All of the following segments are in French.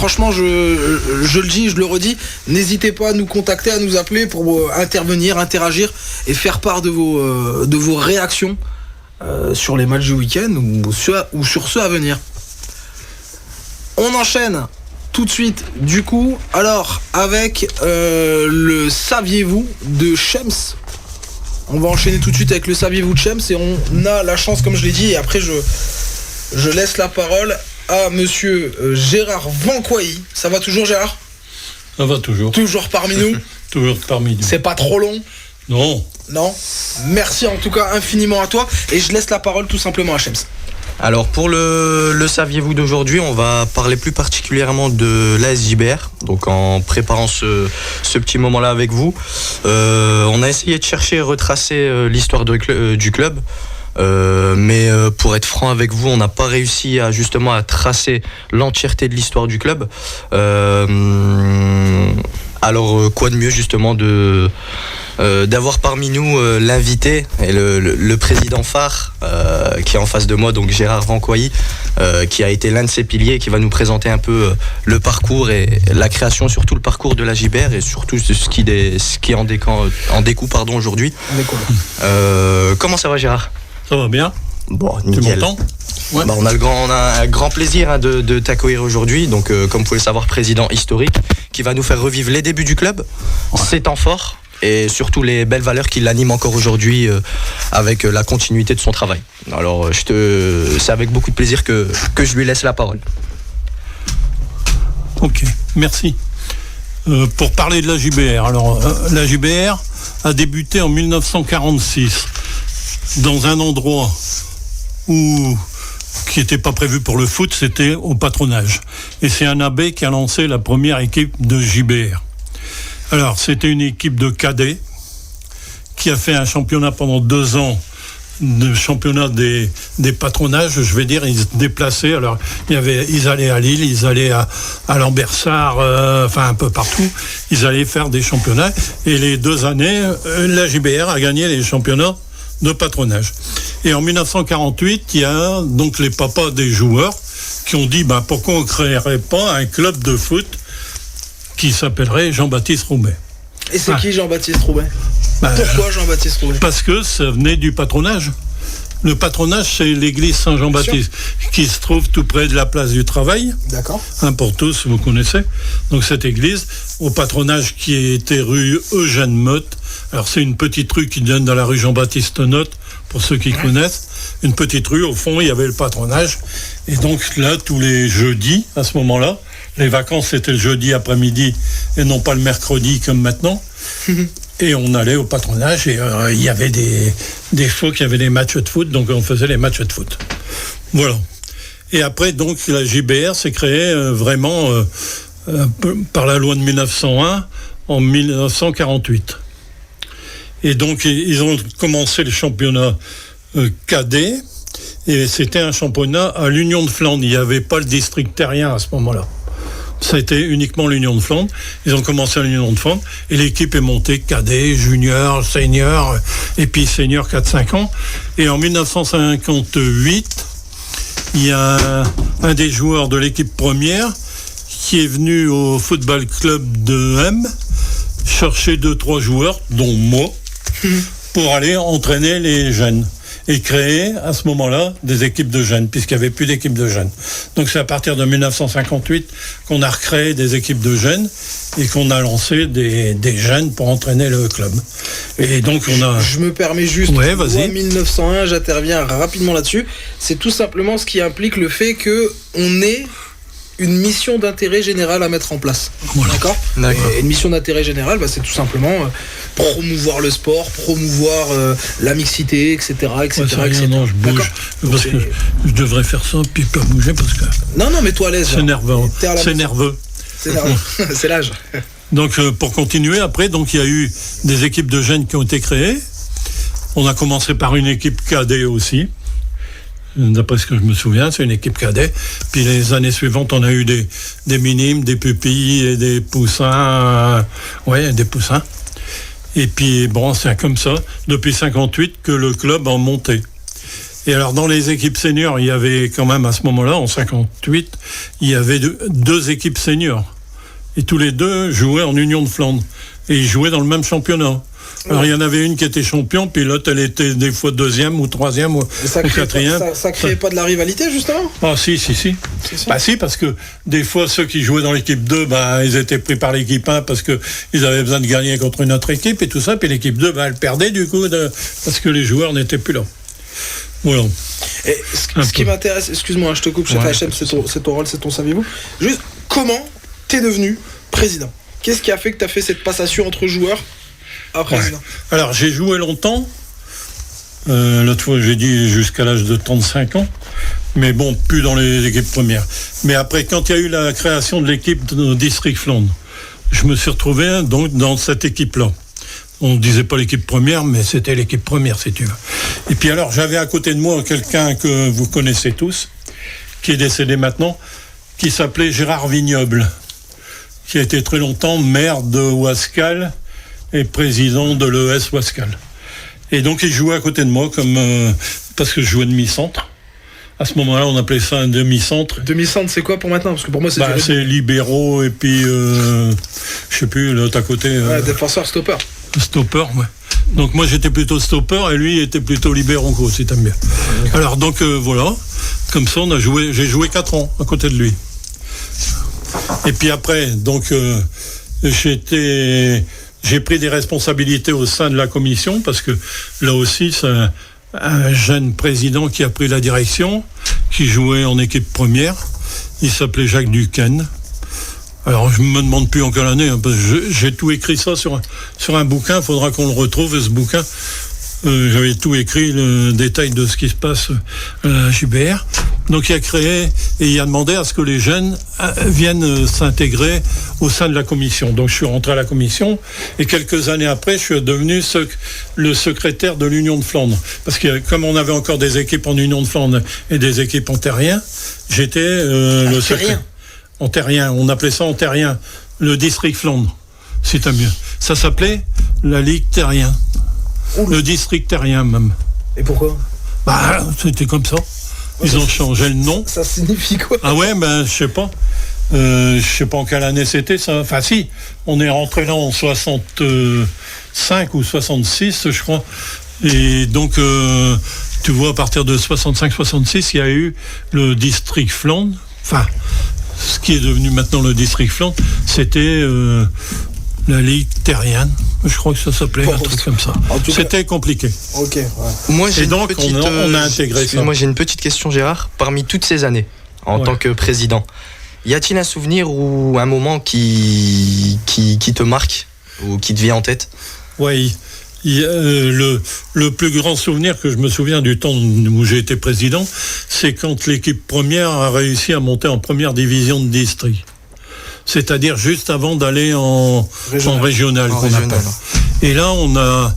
franchement, je le dis, je le redis, n'hésitez pas à nous contacter, à nous appeler pour intervenir, interagir et faire part de vos réactions sur les matchs du week-end ou sur ceux à venir. On enchaîne tout de suite, du coup, alors avec le Saviez-vous de Shems. On va enchaîner tout de suite avec le Saviez-vous de Shems et on a la chance, comme je l'ai dit, et après je laisse la parole à monsieur Gérard Vanquois. Ça va toujours, Gérard ? Ça va toujours. Toujours parmi nous ? Toujours parmi nous. C'est pas trop long ? Non. Non ? Merci en tout cas infiniment à toi et je laisse la parole tout simplement à Shems. Alors pour le Saviez-vous d'aujourd'hui, on va parler plus particulièrement de l'AS JBR. Donc en préparant ce petit moment-là avec vous, on a essayé de chercher et retracer l'histoire du club. Mais pour être franc avec vous, on n'a pas réussi à tracer l'entièreté de l'histoire du club. Alors quoi de mieux justement d'avoir parmi nous l'invité et le président phare qui est en face de moi, donc Gérard Vanquois, qui a été l'un de ses piliers, qui va nous présenter un peu le parcours et la création, surtout le parcours de la JBR et surtout ce qui en découle aujourd'hui. Comment ça va, Gérard ? Ça va bien. Bon, nickel. Tu m'entends ? Ouais. On a un grand plaisir de t'accueillir aujourd'hui. Donc, comme vous pouvez le savoir, président historique, qui va nous faire revivre les débuts du club, ses temps forts et surtout les belles valeurs qui l'animent encore aujourd'hui avec la continuité de son travail. Alors, c'est avec beaucoup de plaisir que je lui laisse la parole. Ok, merci. Pour parler de la JBR, alors la JBR a débuté en 1946 dans un endroit qui n'était pas prévu pour le foot, c'était au patronage. Et c'est un abbé qui a lancé la première équipe de JBR. Alors, c'était une équipe de cadets qui a fait un championnat pendant 2 ans, de championnat des patronages, je vais dire, ils se déplaçaient. Alors, ils allaient à Lille, ils allaient à Lambersart, un peu partout. Ils allaient faire des championnats. Et les 2 années, la JBR a gagné les championnats de patronage. Et en 1948, il y a donc les papas des joueurs qui ont dit pourquoi on ne créerait pas un club de foot qui s'appellerait Jean-Baptiste Roubaix. Et c'est qui Jean-Baptiste Roubaix ? Pourquoi Jean-Baptiste Roubaix ? Parce que ça venait du patronage. Le patronage, c'est l'église Saint-Jean-Baptiste qui se trouve tout près de la place du Travail. D'accord. Pour tous, vous connaissez. Donc cette église, au patronage qui était rue Eugène Motte. Alors c'est une petite rue qui donne dans la rue Jean-Baptiste Notte, pour ceux qui connaissent. Une petite rue, au fond, il y avait le patronage. Et donc là, tous les jeudis, à ce moment-là, les vacances c'était le jeudi après-midi et non pas le mercredi comme maintenant. Et on allait au patronage et il y avait des fois qu'il y avait des matchs de foot, donc on faisait les matchs de foot. Voilà. Et après, donc, la JBR s'est créée vraiment par la loi de 1901 en 1948. Et donc, ils ont commencé le championnat cadet et c'était un championnat à l'Union de Flandre. Il n'y avait pas le district terrien à ce moment-là. C'était uniquement l'Union de Flandre. Ils ont commencé à l'Union de Flandre et l'équipe est montée cadet, junior, senior et puis senior 4-5 ans. Et en 1958, il y a un des joueurs de l'équipe première qui est venu au football club de M chercher 2-3 joueurs, dont moi, pour aller entraîner les jeunes. Et créer à ce moment-là des équipes de jeunes, puisqu'il n'y avait plus d'équipes de jeunes. Donc c'est à partir de 1958 qu'on a recréé des équipes de jeunes et qu'on a lancé des jeunes pour entraîner le club. Et donc on a... Je me permets juste, ouais, vas-y. 1901, j'interviens rapidement là-dessus. C'est tout simplement ce qui implique le fait qu'on ait une mission d'intérêt général à mettre en place. Voilà. D'accord. Et une mission d'intérêt général, c'est tout simplement promouvoir le sport, promouvoir la mixité, etc. etc. Non, je bouge, parce que je devrais faire ça, puis pas bouger, parce que... Non, mais toi à l'aise. C'est nerveux. C'est nerveux. C'est l'âge. Donc, pour continuer, après, donc il y a eu des équipes de jeunes qui ont été créées. On a commencé par une équipe cadet aussi. D'après ce que je me souviens, c'est une équipe cadet. Puis les années suivantes, on a eu des minimes, des pupilles et des poussins. Des poussins. Et puis, bon, c'est comme ça, depuis 58 que le club a monté. Et alors, dans les équipes seniors, il y avait quand même, à ce moment-là, en 58, il y avait deux équipes seniors. Et tous les deux jouaient en Union de Flandre. Et ils jouaient dans le même championnat. Alors, il y en avait une qui était champion, puis l'autre, elle était des fois deuxième ou troisième ou quatrième. Ça créait pas de la rivalité, justement ? Ah, si. Bah, si, parce que des fois, ceux qui jouaient dans l'équipe 2, ils étaient pris par l'équipe 1 parce qu'ils avaient besoin de gagner contre une autre équipe et tout ça. Puis l'équipe 2, elle perdait, du coup, parce que les joueurs n'étaient plus là. Voilà. Et ce qui m'intéresse, excuse-moi, je te coupe, chef HM, c'est ton rôle, c'est ton saviez-vous. Juste, comment t'es devenu président ? Qu'est-ce qui a fait que t'as fait cette passation entre joueurs à président ? Alors, j'ai joué longtemps. L'autre fois, j'ai dit jusqu'à l'âge de 35 ans. Mais bon, plus dans les équipes premières. Mais après, quand il y a eu la création de l'équipe de District Flandre, je me suis retrouvé donc dans cette équipe-là. On ne disait pas l'équipe première, mais c'était l'équipe première, si tu veux. Et puis alors, j'avais à côté de moi quelqu'un que vous connaissez tous, qui est décédé maintenant, qui s'appelait Gérard Vignoble, qui a été très longtemps maire de Ouascal et président de l'ES Ouascal. Et donc, il jouait à côté de moi, parce que je jouais demi-centre. À ce moment-là, on appelait ça un demi-centre. Demi-centre, c'est quoi pour maintenant ? Parce que pour moi, c'est libéraux, et puis, je sais plus, l'autre à côté. Défenseur, stopper. Stopper, ouais. Donc moi j'étais plutôt stopper et lui était plutôt libéro, si t'aimes bien. Alors donc voilà, comme ça j'ai joué 4 ans à côté de lui. Et puis après, donc j'ai pris des responsabilités au sein de la commission parce que là aussi c'est un jeune président qui a pris la direction, qui jouait en équipe première. Il s'appelait Jacques Duquesne. Alors, je me demande plus en quelle année, parce que j'ai tout écrit ça sur un bouquin. Il faudra qu'on le retrouve, ce bouquin. J'avais tout écrit, le détail de ce qui se passe à la JBR. Donc, il a créé et il a demandé à ce que les jeunes viennent s'intégrer au sein de la commission. Donc, je suis rentré à la commission et quelques années après, je suis devenu le secrétaire de l'Union de Flandre. Parce que comme on avait encore des équipes en Union de Flandre et des équipes en terrien, j'étais le secrétaire. En terrien, on appelait ça en terrien, le district Flandre, si t'aimes bien. Ça s'appelait la Ligue terrien, le district terrien même. Et pourquoi ? C'était comme ça. Ils ont changé le nom. Ça signifie quoi ? Ah ouais, je sais pas. Je sais pas en quelle année c'était ça. Enfin si, on est rentré là en 65 ou 66, je crois. Et donc, tu vois, à partir de 65-66, il y a eu le district Flandre. Enfin, ce qui est devenu maintenant le district Flandre, c'était la Ligue terrienne. Je crois que ça s'appelait un truc comme ça. C'était compliqué. Ok. Ouais. Moi, j'ai on a intégré ça. Moi, j'ai une petite question, Gérard. Parmi toutes ces années, en tant que président, y a-t-il un souvenir ou un moment qui te marque ou qui te vient en tête ? Oui. Le plus grand souvenir que je me souviens du temps où j'ai été président, c'est quand l'équipe première a réussi à monter en première division de district. C'est-à-dire juste avant d'aller en régional. Et là,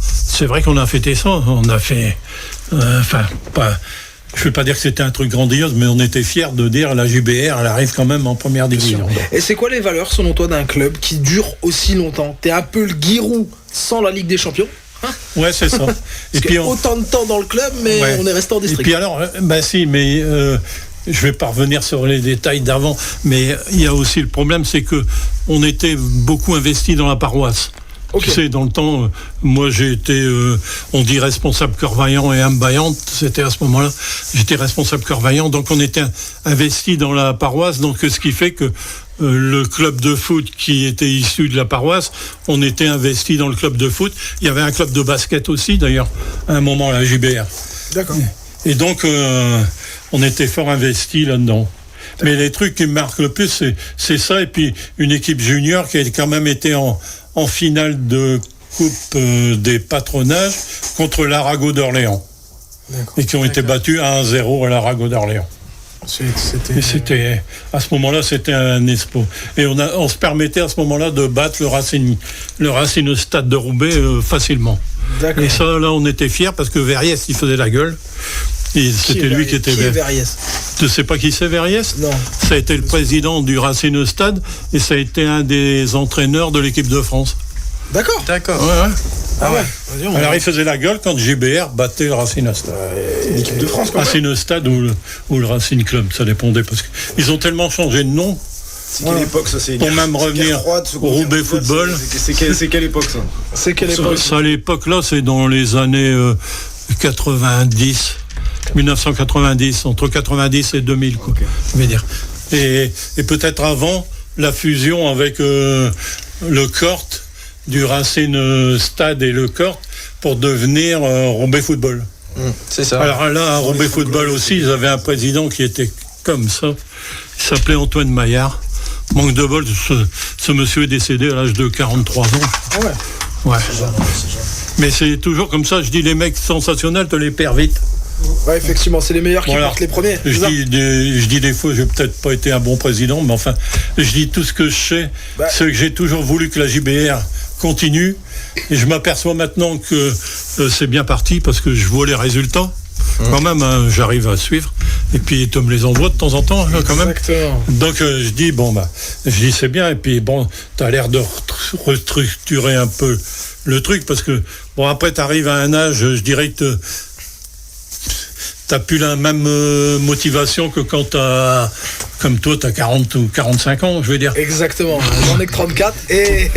c'est vrai qu'on a fêté ça. On a fait, je ne vais pas dire que c'était un truc grandiose, mais on était fiers de dire la JBR, elle arrive quand même en première division. Et c'est quoi les valeurs, selon toi, d'un club qui dure aussi longtemps ? T'es un peu le Giroud sans la Ligue des Champions ? Ouais, c'est ça. Et puis autant de temps dans le club, mais on est resté en district. Et puis alors, si, mais je vais pas revenir sur les détails d'avant, mais il y a aussi le problème, c'est que on était beaucoup investi dans la paroisse. Okay. Tu sais, dans le temps, moi j'ai été, on dit responsable cœur vaillant et âme vaillante, c'était à ce moment-là, j'étais responsable cœur vaillant, donc on était investi dans la paroisse, donc ce qui fait que le club de foot qui était issu de la paroisse, on était investi dans le club de foot. Il y avait un club de basket aussi, d'ailleurs, à un moment, la JBR. D'accord. Et donc, on était fort investi là-dedans. Mais les trucs qui me marquent le plus, c'est ça, et puis une équipe junior qui a quand même été en finale de Coupe des patronages contre l'Arago d'Orléans. D'accord. Et qui ont été battus 1-0 à l'Arago d'Orléans. C'était à ce moment-là, c'était un espoir. Et on se permettait à ce moment-là de battre le Racing au Stade de Roubaix facilement. D'accord. Et ça, là, on était fiers parce que Verriès, il faisait la gueule. Et c'était lui qui était Verriès. Tu sais pas qui c'est Verriès ? Non. Ça a été le président du Racing au Stade et ça a été un des entraîneurs de l'équipe de France. D'accord. D'accord. Ah ouais. Alors il faisait la gueule quand JBR battait le Racing Stade. L'équipe de France, quoi. Racing Stade ou le Racing Club, ça dépendait parce qu'ils ont tellement changé de nom. C'est quelle époque ça? Pour même revenir au Roubaix Football. C'est quelle époque ça? C'est quelle époque? Ça, à l'époque là, c'est dans les années 90, 1990, entre 90 et 2000, quoi. Okay. Je vais dire. Et peut-être avant la fusion avec le Cort, du Racing Stade et le Cort, pour devenir Roubaix Football. C'est ça. Alors là, à Roubaix Football aussi, ils avaient un président qui était comme ça. Il s'appelait Antoine Maillard. Manque de bol, ce monsieur est décédé à l'âge de 43 ans. Ah ouais. Ouais. Mais c'est toujours comme ça, je dis les mecs sensationnels, te les perds vite. Ouais, effectivement, c'est les meilleurs qui partent les premiers. Je dis des fois, j'ai peut-être pas été un bon président, mais enfin, je dis tout ce que je sais, c'est que j'ai toujours voulu que la JBR continue, et je m'aperçois maintenant que c'est bien parti, parce que je vois les résultats. Quand même, hein, j'arrive à suivre, et puis tu me les envoies de temps en temps, là, quand même. Exactement. Donc je dis c'est bien, et puis bon, t'as l'air de restructurer un peu le truc, parce que bon, après t'arrives à un âge, je dirais que t'as plus la même motivation que quand comme toi, t'as 40 ou 45 ans, je veux dire. Exactement, j'en ai que 34 et.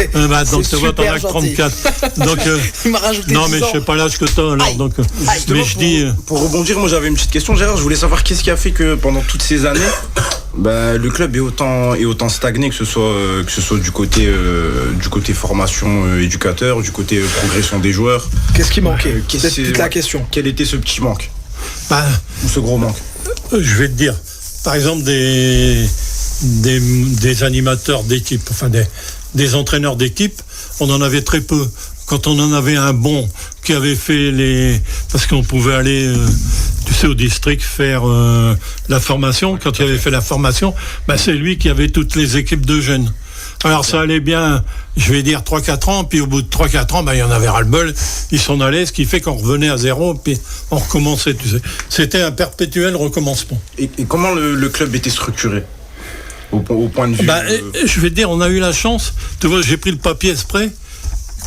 Donc tu vois, t'en as que 34. Donc, il m'a rajouté non, 10 mais ans. je sais pas l'âge que t'as alors. Donc, Justement, mais je dis. Pour rebondir, moi j'avais une petite question, Gérard. Je voulais savoir qu'est-ce qui a fait que pendant toutes ces années, le club est autant stagné, que ce soit du côté formation éducateur, du côté progression des joueurs. Qu'est-ce qui manquait? C'est toute la question. Quel était ce petit manque? Ou ce gros manque? Je vais te dire, par exemple, des animateurs d'équipe, enfin des entraîneurs d'équipe, on en avait très peu. Quand on en avait un bon qui avait fait parce qu'on pouvait aller, au district faire la formation. Quand il avait fait la formation, c'est lui qui avait toutes les équipes de jeunes. Alors ça allait bien, je vais dire 3-4 ans, puis au bout de 3-4 ans, il y en avait ras-le-bol, ils s'en allaient, ce qui fait qu'on revenait à zéro, puis on recommençait, tu sais. C'était un perpétuel recommencement. Et comment le club était structuré au point de vue je vais te dire, on a eu la chance, tu vois, j'ai pris le papier exprès,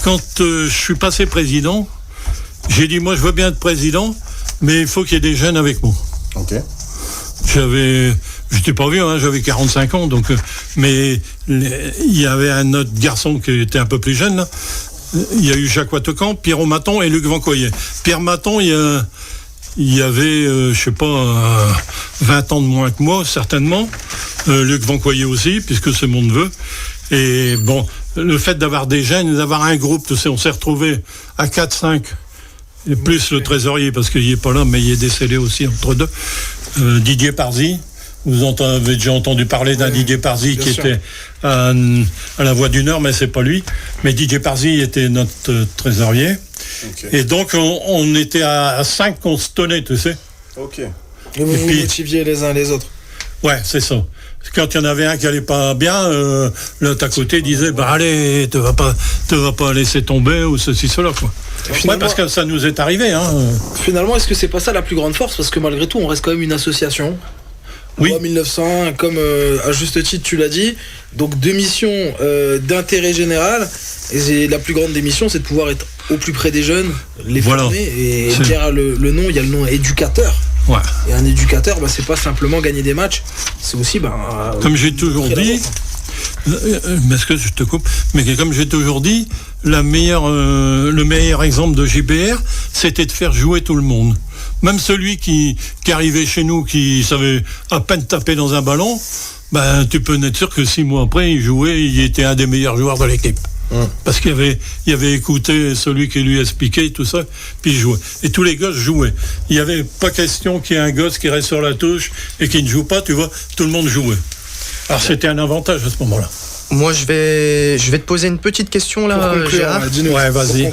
quand je suis passé président, j'ai dit, moi je veux bien être président, mais il faut qu'il y ait des jeunes avec moi. Ok. J'étais pas vieux, j'avais 45 ans, donc, mais il y avait un autre garçon qui était un peu plus jeune, là. Il y a eu Jacques Wattecan, Pierrot Maton et Luc Vancoyer. Pierre Maton, il y avait, 20 ans de moins que moi, certainement. Luc Vancoyer aussi, puisque c'est mon neveu. Et bon, le fait d'avoir des jeunes, d'avoir un groupe, tu sais, on s'est retrouvés à 4-5, et plus le trésorier, parce qu'il n'est pas là, mais il est décédé aussi entre deux. Didier Parzi. Vous avez déjà entendu parler d'un Didier Parzi qui était à la Voix du Nord, mais c'est pas lui. Mais Didier Parzi était notre trésorier. Okay. Et donc, on était à 5 qu'on se tenait, tu sais. Ok. Et vous motiviez les uns les autres. Ouais, c'est ça. Quand il y en avait un qui allait pas bien, l'autre à côté disait, allez, tu vas pas laisser tomber, ou ceci, cela, quoi. Ouais, parce que ça nous est arrivé, Finalement, est-ce que c'est pas ça la plus grande force? Parce que malgré tout, on reste quand même une association. Oui. 1901, comme à juste titre tu l'as dit, donc 2 missions d'intérêt général, et la plus grande des missions, c'est de pouvoir être au plus près des jeunes, les former, et derrière le nom, il y a le nom éducateur. Ouais. Et un éducateur, c'est pas simplement gagner des matchs, c'est aussi comme j'ai toujours dit, parce que je te coupe, mais comme j'ai toujours dit, le meilleur exemple de JBR, c'était de faire jouer tout le monde. Même celui qui arrivait chez nous, qui savait à peine taper dans un ballon, tu peux être sûr que 6 mois après, il jouait, il était un des meilleurs joueurs de l'équipe. Parce qu'il avait écouté celui qui lui expliquait tout ça, puis il jouait. Et tous les gosses jouaient. Il n'y avait pas question qu'il y ait un gosse qui reste sur la touche et qui ne joue pas, tu vois, tout le monde jouait. Alors c'était un avantage à ce moment-là. Moi, je vais te poser une petite question là, Gérard. Ouais, vas-y.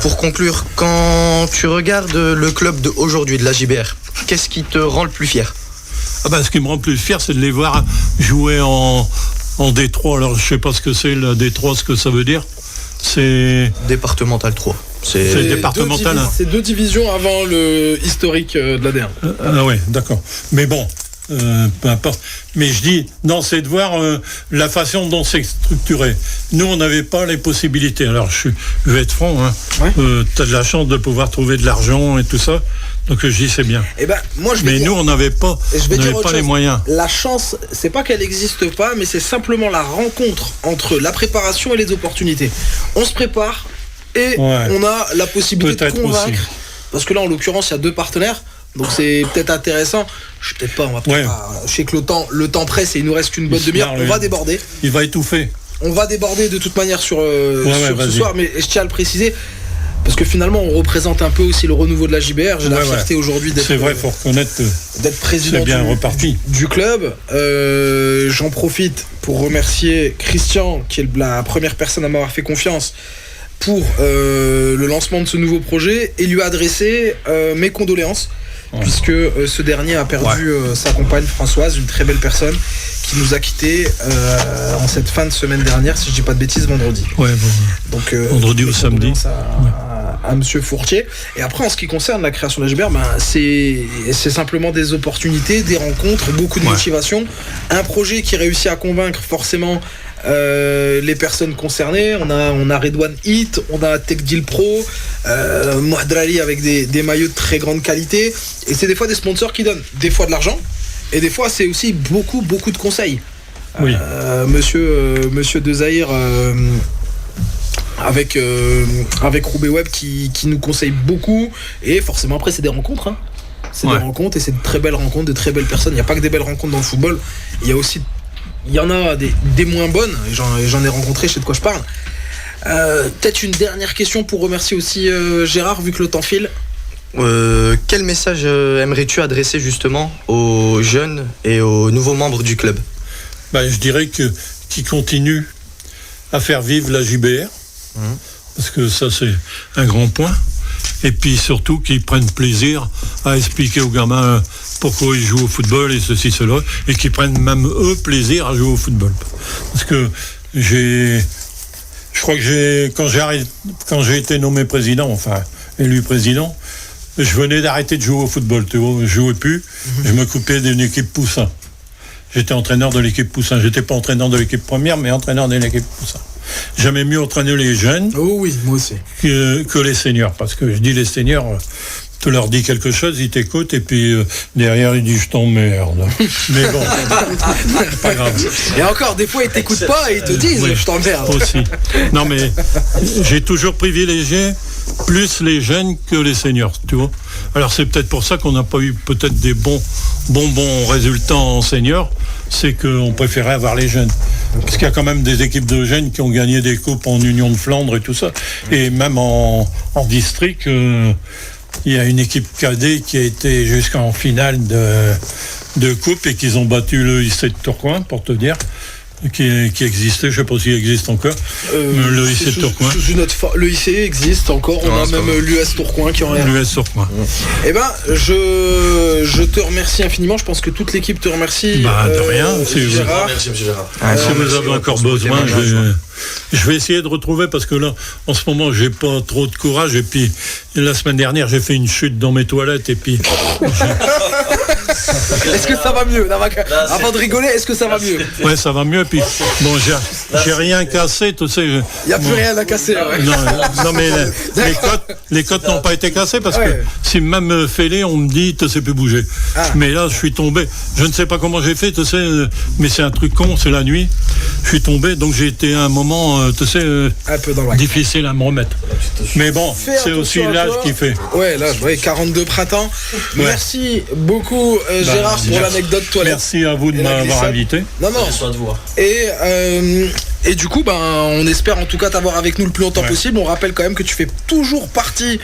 Pour conclure, quand tu regardes le club d'aujourd'hui, de la JBR, qu'est-ce qui te rend le plus fier? Ce qui me rend le plus fier, c'est de les voir jouer en D3. Alors, je sais pas ce que c'est, la D3, ce que ça veut dire. C'est départemental 3. C'est départemental. C'est 2 divisions avant le historique de l'AD1. Ah ouais, d'accord. Mais bon, peu importe. Mais je dis, non, c'est de voir la façon dont c'est structuré. Nous, on n'avait pas les possibilités. Alors, je vais être franc, hein. Tu as de la chance de pouvoir trouver de l'argent et tout ça. Donc, je dis, c'est bien. Eh ben, moi, mais nous, on n'avait pas, les moyens. La chance, c'est pas qu'elle n'existe pas, mais c'est simplement la rencontre entre la préparation et les opportunités. On se prépare et on a la possibilité de convaincre. Aussi. Parce que là, en l'occurrence, il y a 2 partenaires. Donc c'est peut-être intéressant. Je sais peut-être pas, on va peut-être pas. Je sais que le temps presse et il nous reste qu'une bonne demi-heure. On va déborder. Il va étouffer. On va déborder de toute manière sur ce soir, mais je tiens à le préciser. Parce que finalement, on représente un peu aussi le renouveau de la JBR. J'ai la fierté aujourd'hui d'être. C'est vrai, faut reconnaître d'être président du club. J'en profite pour remercier Christian, qui est la première personne à m'avoir fait confiance pour le lancement de ce nouveau projet, et lui adresser mes condoléances. Puisque ce dernier a perdu sa compagne Françoise, une très belle personne, qui nous a quittés en cette fin de semaine dernière, si je dis pas de bêtises, vendredi. Donc, vendredi ou samedi. À Monsieur Fourtier. Et après, en ce qui concerne la création de la JBR, c'est simplement des opportunités, des rencontres, beaucoup de motivation, un projet qui réussit à convaincre forcément les personnes concernées. On a Redouane Hit, on a Tech Deal Pro, Mouadrali avec des maillots de très grande qualité, et c'est des fois des sponsors qui donnent des fois de l'argent, et des fois c'est aussi beaucoup de conseils. Monsieur Dezaïr avec Roubaix Web qui nous conseille beaucoup, et forcément après c'est des rencontres, hein. C'est des rencontres, et c'est de très belles rencontres, de très belles personnes. Il n'y a pas que des belles rencontres dans le football, il y en a des moins bonnes, et j'en ai rencontré, je sais de quoi je parle. Peut-être une dernière question pour remercier aussi Gérard, vu que le temps file. Quel message aimerais-tu adresser justement aux jeunes et aux nouveaux membres du club ? Je dirais qu'ils continuent à faire vivre la JBR, parce que ça c'est un grand point. Et puis surtout qu'ils prennent plaisir à expliquer aux gamins pourquoi ils jouent au football et ceci, cela, et qu'ils prennent même eux plaisir à jouer au football. Parce que je crois que quand j'ai été nommé président, enfin élu président, je venais d'arrêter de jouer au football, tu vois, je jouais plus, je m'occupais d'une équipe poussin. J'étais entraîneur de l'équipe poussin, j'étais pas entraîneur de l'équipe première, mais entraîneur de l'équipe poussin. J'aimais mieux entraîner les jeunes que les seniors, parce que je dis les seniors, tu leur dis quelque chose, ils t'écoutent, et puis derrière ils disent je t'emmerde. Mais bon, c'est pas grave. Et encore, des fois ils t'écoutent pas et ils te disent je t'emmerde. Aussi. Non mais j'ai toujours privilégié plus les jeunes que les seniors, tu vois. Alors c'est peut-être pour ça qu'on n'a pas eu peut-être des bons résultats en seniors, c'est qu'on préférait avoir les jeunes. Parce qu'il y a quand même des équipes de jeunes qui ont gagné des coupes en Union de Flandre et tout ça. Et même en district, il y a une équipe cadet qui a été jusqu'en finale de coupe, et qu'ils ont battu le IC de Tourcoing, pour te dire. Qui existait, je ne sais pas s'il existe encore. Le IC de Tourcoing. Le IC existe encore, on a même l'US Tourcoing qui en est. L'US Tourcoing. Eh ben, je te remercie infiniment, je pense que toute l'équipe te remercie. De rien, Gérard. Merci, M. Gérard. Si vous avez encore besoin, je vais essayer de retrouver, parce que là, en ce moment, j'ai pas trop de courage, et puis la semaine dernière, j'ai fait une chute dans mes toilettes, et puis... Est-ce que ça va mieux, avant de rigoler, est-ce que ça va mieux? Ouais, ça va mieux, et puis bon, j'ai rien cassé, tu sais. Il n'y a plus rien à casser. Non, mais les côtes n'ont pas été cassées, parce que si même fêlé, on me dit, tu sais plus bouger. Mais là, je suis tombé, je ne sais pas comment j'ai fait, tu sais, mais c'est un truc con, c'est la nuit. Je suis tombé, donc j'ai été à un moment, tu sais, un peu dans difficile à me remettre. Mais bon, c'est aussi l'âge qui fait. Ouais, l'âge, 42 printemps. Merci beaucoup, Gérard, pour l'anecdote toilette. Merci à vous de m'avoir invité. Non. Et du coup, on espère en tout cas t'avoir avec nous le plus longtemps possible. On rappelle quand même que tu fais toujours partie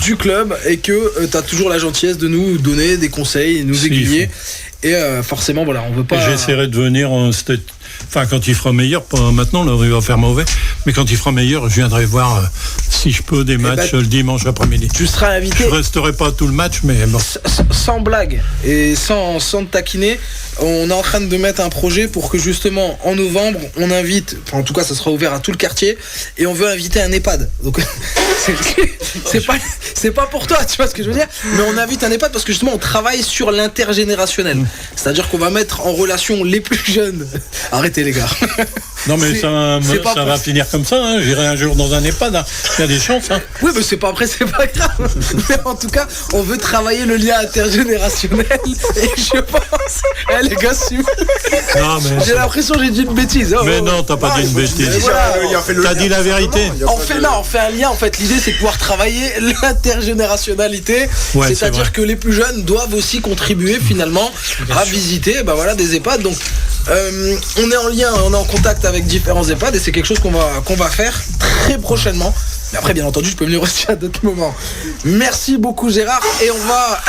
du club, et que tu as toujours la gentillesse de nous donner des conseils, nous aiguiller. Et forcément, voilà, on veut pas. J'essaierai de venir quand il fera meilleur, pas maintenant, là, il va faire mauvais, mais quand il fera meilleur, je viendrai voir si je peux, des matchs le dimanche après-midi. Tu seras invité. Je resterai pas tout le match, mais bon. Sans blague et sans te taquiner, on est en train de mettre un projet pour que justement en novembre on invite, enfin en tout cas ça sera ouvert à tout le quartier et on veut inviter un EHPAD. Donc c'est pas pour toi, tu vois ce que je veux dire, mais on invite un EHPAD parce que justement on travaille sur l'intergénérationnel. C'est-à-dire qu'on va mettre en relation les plus jeunes. Arrêtez les gars. Non mais ça va finir comme ça, hein. J'irai un jour dans un EHPAD, hein. Il y a des chances, hein. Oui mais c'est pas grave. Mais en tout cas on veut travailler le lien intergénérationnel et je pense les gars j'ai l'impression que j'ai dit une bêtise. Mais non, t'as pas dit une bêtise. Voilà. T'as dit la vérité. On fait un lien. En fait, l'idée c'est de pouvoir travailler l'intergénérationnalité. Ouais, c'est-à-dire que les plus jeunes doivent aussi contribuer finalement à visiter des EHPAD. Donc on est en lien, on est en contact avec différents EHPAD et c'est quelque chose qu'on va faire très prochainement. Mais après, bien entendu, je peux venir aussi à d'autres moments. Merci beaucoup Gérard et on va